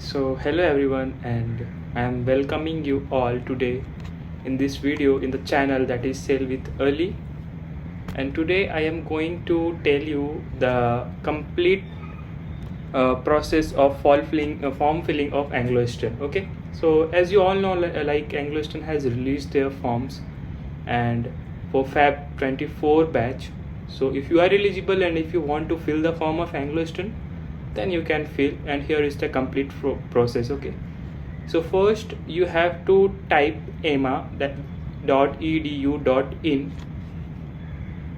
So hello everyone, and I am welcoming you all today in this video in the channel that is Sail with Ali. And today I am going to tell you the complete process of form filling of angloeastern. Okay, so as you all know, like angloeastern has released their forms and for Feb 24 batch. So if you are eligible and if you want to fill the form of angloeastern, then you can fill, and here is the complete process. Okay, so first you have to type .edu.in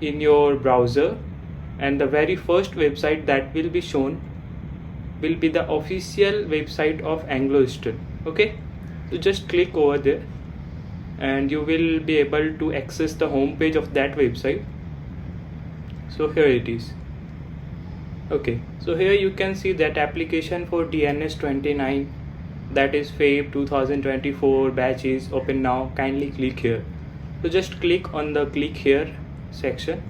in your browser, and the very first website that will be shown will be the official website of angloeastern. Okay, so just click over there and you will be able to access the home page of that website. So here it is. Okay, so here you can see that application for DNS 29, that is Feb 2024 batch is open now. Kindly click here. So just click on the click here section,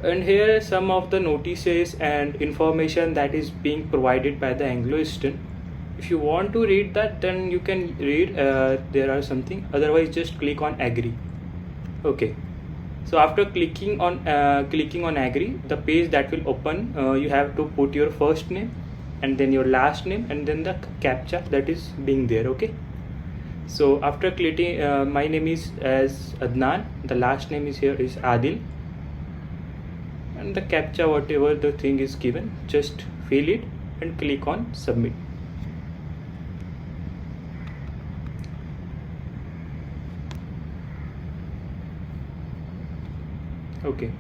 and here some of the notices and information that is being provided by the angloeastern. If you want to read that, then you can read. There are something, otherwise just click on agree. Okay, so after clicking on agree, the page that will open, you have to put your first name and then your last name and then the captcha that is being there. Okay, so after clicking, my name is as Adnan, the last name is here is Adil, and the captcha, whatever the thing is given, just fill it and click on submit. Okay,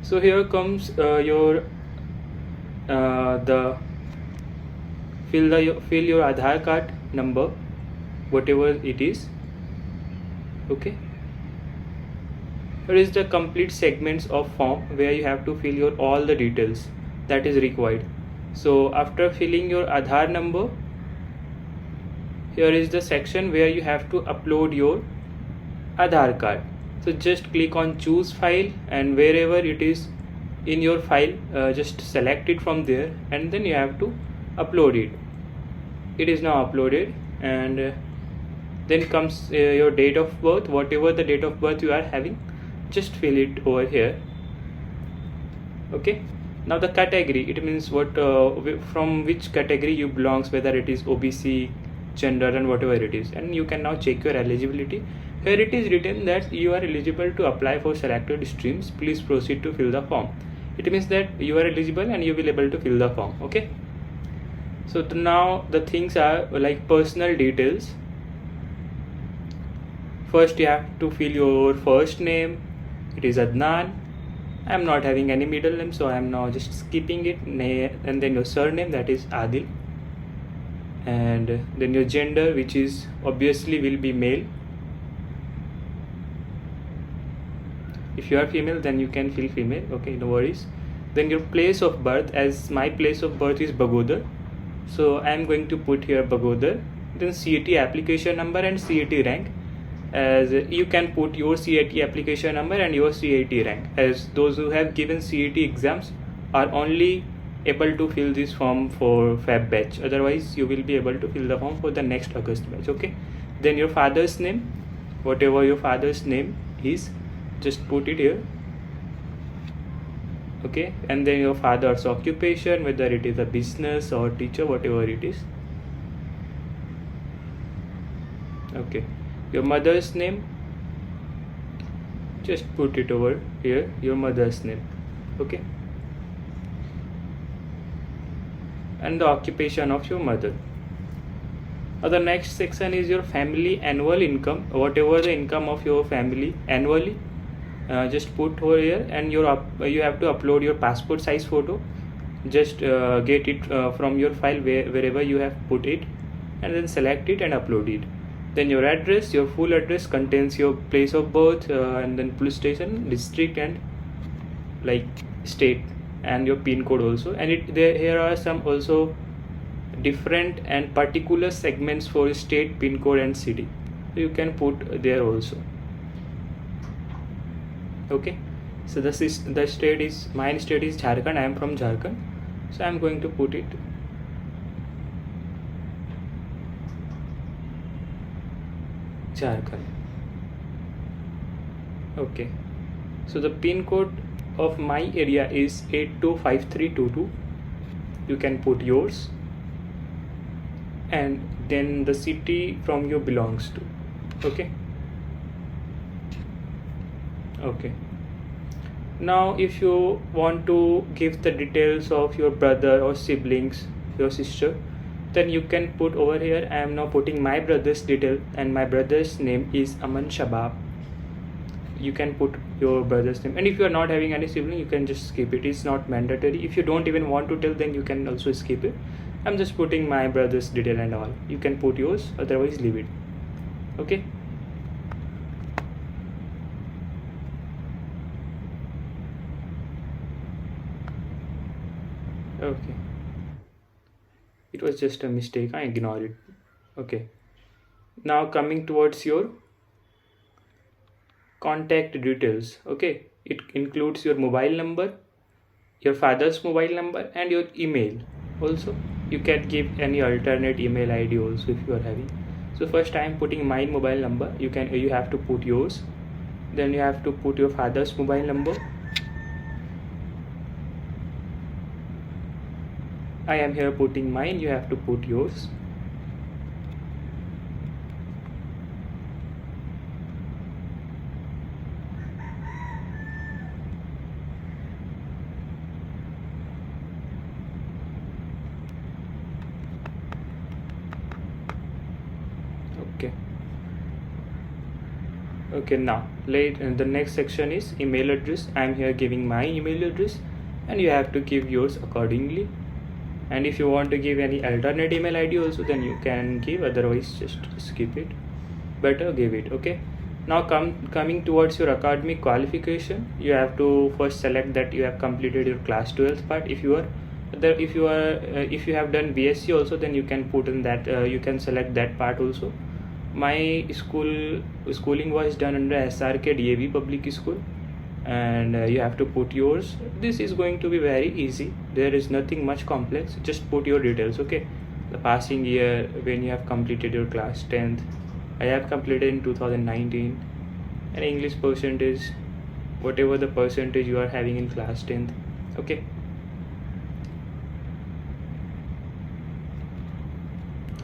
so here comes your the fill your Aadhaar card number, whatever it is. Okay, here is the complete segments of form where you have to fill your all the details that is required. So after filling your Aadhaar number, here is the section where you have to upload your Aadhaar card. So just click on choose file, and wherever it is in your file, just select it from there, and then you have to upload it. It is now uploaded, and then comes your date of birth, whatever the date of birth you are having, just fill it over here. Okay, now the category, it means what from which category you belongs, whether it is OBC, gender, and whatever it is, and you can now check your eligibility. Here it is written that you are eligible to apply for selected streams. Please proceed to fill the form. It means that you are eligible and you will be able to fill the form. Okay, so now the things are like personal details. First you have to fill your first name, it is Adnan. I am not having any middle name, so I am now just skipping it, and then your surname, that is Adil, and then your gender, which is obviously will be male. If you are female, then you can fill female. Okay, no worries. Then your place of birth, as my place of birth is Bagodar, so I am going to put here Bagodar. Then CET application number and CET rank, as you can put your CET application number and your CET rank, as those who have given CET exams are only able to fill this form for Feb batch. Otherwise you will be able to fill the form for the next August batch. Okay, then your father's name, whatever your father's name is, just put it here. Okay, and then your father's occupation, whether it is a business or teacher, whatever it is. Okay, your mother's name, just put it over here, your mother's name. Okay, and the occupation of your mother. Now the next section is your family annual income, whatever the income of your family annually, just put over here, and you have to upload your passport size photo. Just get it from your file wherever you have put it, and then select it and upload it. Then your address, your full address contains your place of birth, and then police station, district, and like state, and your pin code also. And here are some also different and particular segments for state, pin code, and city, so you can put there also. Okay, so the state is, mine state is Jharkhand. I am from Jharkhand, so I am going to put it. Jharkhand. Okay, so the pin code of my area is 825322. You can put yours, and then the city from you belongs to. Okay. Okay, now if you want to give the details of your brother or siblings, your sister, then you can put over here. I am now putting my brother's detail, and my brother's name is Aman Shabab. You can put your brother's name, and if you are not having any sibling, you can just skip it. It's not mandatory. If you don't even want to tell, then you can also skip it. I'm just putting my brother's detail and all. You can put yours, otherwise leave it. Okay. Okay, it was just a mistake, I ignore it. Okay, now coming towards your contact details. Okay, it includes your mobile number, your father's mobile number, and your email. Also, you can give any alternate email ID also if you are having. So first I am putting my mobile number. You have to put yours, then you have to put your father's mobile number. I am here putting mine, you have to put yours. Okay. Okay, now the next section is email address. I am here giving my email address, and you have to give yours accordingly. And if you want to give any alternate email ID also, then you can give, otherwise just skip it. Better give it. Okay, now coming towards your academic qualification, you have to first select that you have completed your class 12th part. If you have done BSc also, then you can put in that, you can select that part also. My schooling was done under SRK DAV public school, and you have to put yours. This is going to be very easy, there is nothing much complex. Just put your details. Okay, the passing year, when you have completed your class 10th. I have completed in 2019. And English percentage, whatever the percentage you are having in class 10th. Okay,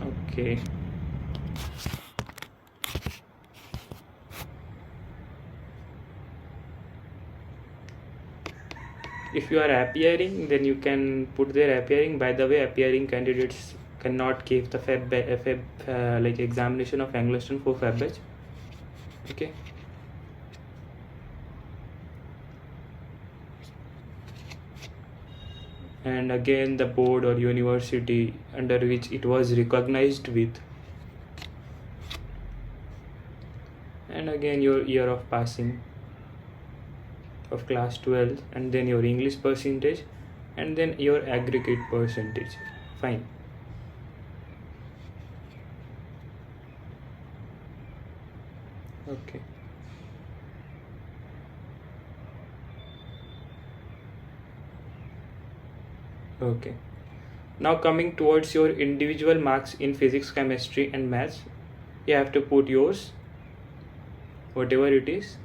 okay. If you are appearing, then you can put their appearing. By the way, appearing candidates cannot give the like examination of Anglo-Eastern for Feb batch. Okay, and again the board or university under which it was recognized with, and again your year of passing of class 12, and then your English percentage, and then your aggregate percentage. Fine. Okay, okay. Now coming towards your individual marks in physics, chemistry, and maths, you have to put yours, whatever it is.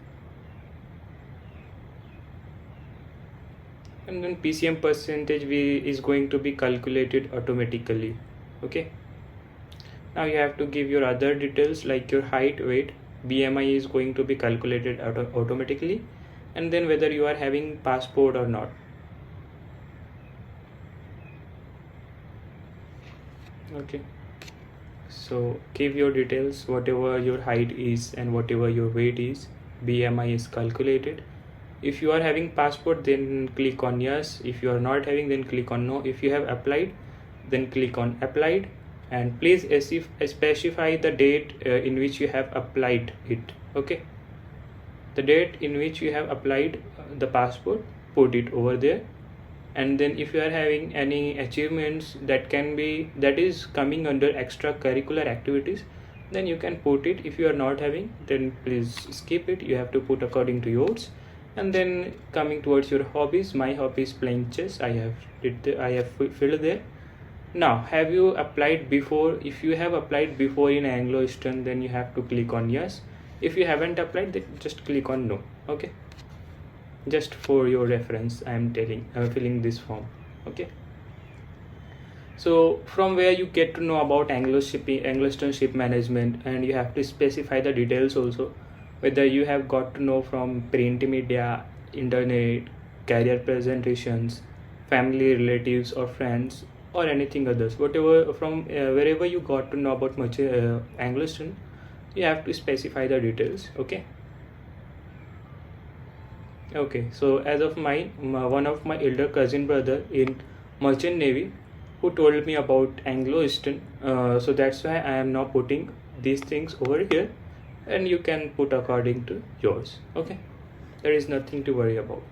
And then PCM percentage is going to be calculated automatically. Okay, now you have to give your other details like your height, weight, BMI is going to be calculated automatically, and then whether you are having passport or not. Okay, so give your details, whatever your height is and whatever your weight is. BMI is calculated. If you are having passport, then click on yes. If you are not having, then click on no. If you have applied, then click on applied, and please specify the date in which you have applied it. Okay, the date in which you have applied the passport, put it over there. And then if you are having any achievements that is coming under extracurricular activities, then you can put it. If you are not having, then please skip it. You have to put according to yours. And then coming towards your hobbies, my hobby is playing chess. I have filled there. Now, have you applied before? If you have applied before in Anglo-Eastern, then you have to click on yes. If you haven't applied, then just click on no. Okay, just for your reference, I'm filling this form. Okay, so from where you get to know about Anglo-Eastern ship management, and you have to specify the details also, whether you have got to know from print media, internet, career presentations, family, relatives or friends, or anything others, whatever from wherever you got to know about Anglo-Eastern, you have to specify the details. Okay, so as of one of my elder cousin brother in Merchant Navy who told me about Anglo-Eastern, so that's why I am now putting these things over here, and you can put according to yours. Okay, there is nothing to worry about.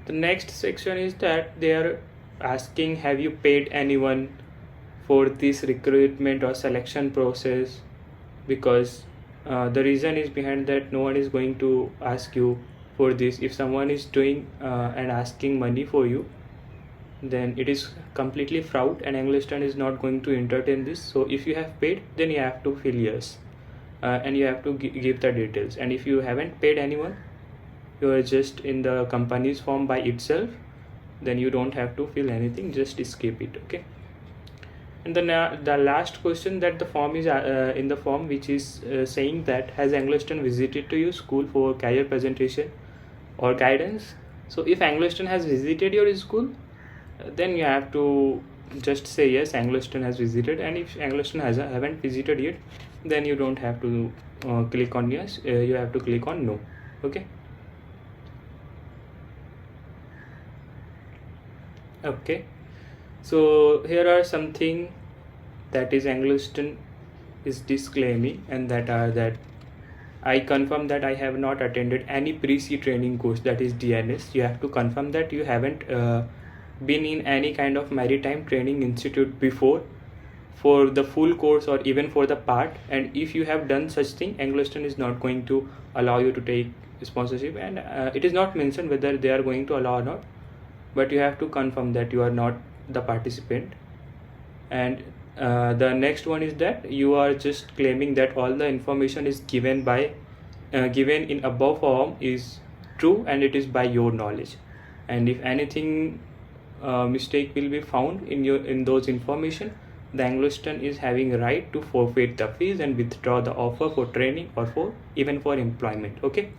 The next section is that they are asking, have you paid anyone for this recruitment or selection process? Because the reason is behind that no one is going to ask you for this. If someone is doing and asking money for you, then it is completely fraud, and Anglo-Eastern is not going to entertain this. So if you have paid, then you have to fill yes, and you have to give the details. And if you haven't paid anyone, you are just in the company's form by itself, then you don't have to fill anything, just skip it. Okay, and the last question that the form is in the form, which is saying that, has Anglo-Eastern visited to your school for career presentation or guidance? So if Anglo-Eastern has visited your school, then you have to just say yes, Anglo-Eastern has visited. And if Anglo-Eastern haven't visited yet, then you don't have to click on yes, you have to click on no. Okay, okay, so here are something that is Anglo-Eastern is disclaiming, and that are that I confirm that I have not attended any pre-sea training course, that is DNS. You have to confirm that you haven't been in any kind of maritime training institute before for the full course or even for the part. And if you have done such thing, Anglo-Eastern is not going to allow you to take sponsorship, and it is not mentioned whether they are going to allow or not, but you have to confirm that you are not the participant. And the next one is that you are just claiming that all the information is given in above form is true, and it is by your knowledge. And if anything mistake will be found in those information, the Anglo-Eastern is having a right to forfeit the fees and withdraw the offer for training or even for employment. Okay,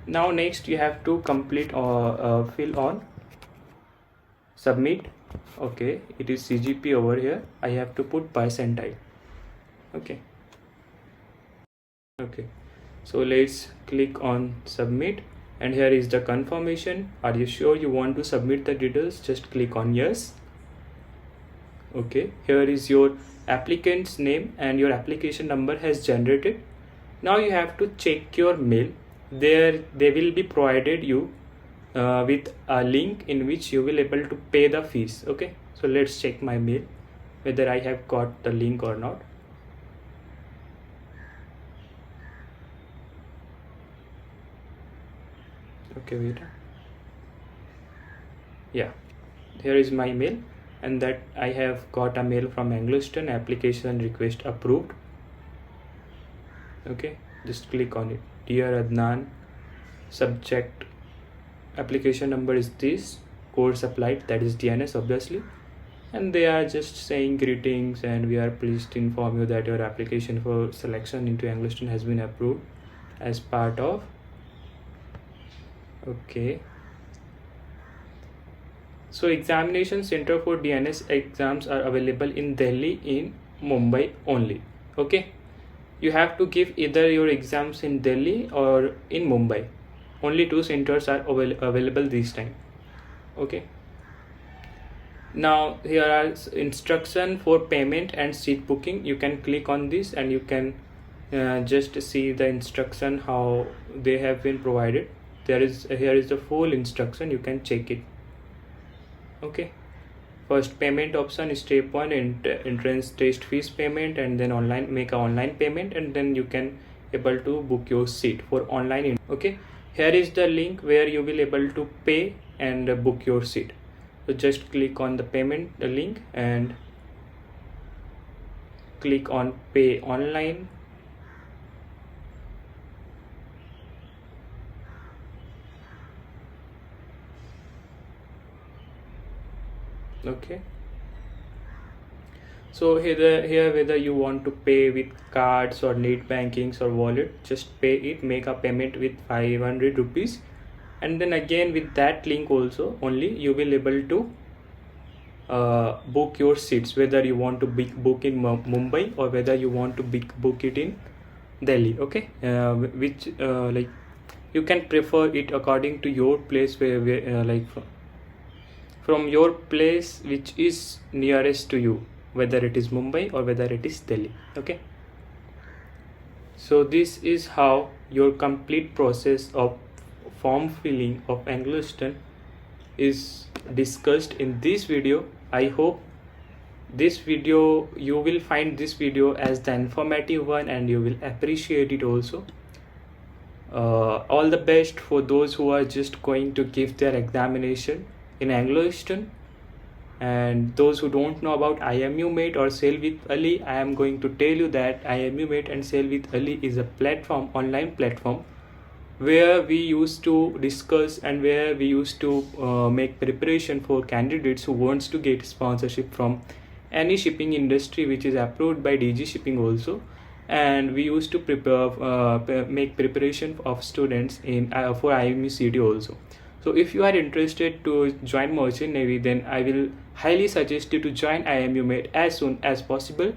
now next you have to complete or fill on submit. Okay, it is CGP over here. I have to put percentile. Okay, so let's click on submit, and here is the confirmation. Are you sure you want to submit the details? Just click on yes. Okay, here is your applicant's name, and your application number has generated. Now you have to check your mail. They will be provided you with a link in which you will able to pay the fees. Okay, so let's check my mail whether I have got the link or not. Okay, wait. Yeah, here is my mail, and that I have got a mail from Anglo-Eastern, application request approved. Okay, just click on it. Dear Adnan, subject application number is this, course applied, that is DNS obviously, and they are just saying greetings, and we are pleased to inform you that your application for selection into Anglo-Eastern has been approved as part of. Okay, so examination center for DNS exams are available in Delhi, in Mumbai only. Okay, you have to give either your exams in Delhi or in Mumbai. Only two centers are available this time. Okay, now here are instruction for payment and seat booking. You can click on this, and you can just see the instruction how they have been provided. Here is the full instruction, you can check it. Okay, first payment option is step 1, entrance test fees payment, and then make a online payment, and then you can able to book your seat for online. Okay, here is the link where you will able to pay and book your seat. So just click on the payment link and click on pay online. Okay, so here whether you want to pay with cards or net bankings or wallet, just pay it, make a payment with 500 rupees, and then again with that link also only you will able to book your seats, whether you want to book in Mumbai or whether you want to book it in Delhi. Okay, which like you can prefer it according to your place, where like from your place which is nearest to you, whether it is Mumbai or whether it is Delhi. Okay, so this is how your complete process of form filling of angloeastern is discussed in this video. I hope this video, you will find this video as the informative one and you will appreciate it also. All the best for those who are just going to give their examination in angloeastern, and those who don't know about IMUmate or Sail with Ali, I am going to tell you that IMUmate and Sail with Ali is a platform, online platform, where we used to discuss and where we used to make preparation for candidates who wants to get sponsorship from any shipping industry which is approved by DG Shipping also. And we used to make preparation of students in for IMUCD also. So if you are interested to join Merchant Navy, then I will highly suggest you to join IMUmate as soon as possible,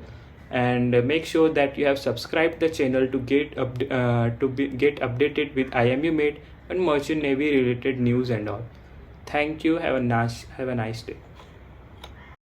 and make sure that you have subscribed the channel to get get updated with IMUmate and Merchant Navy related news and all. Thank you. Have a nice day.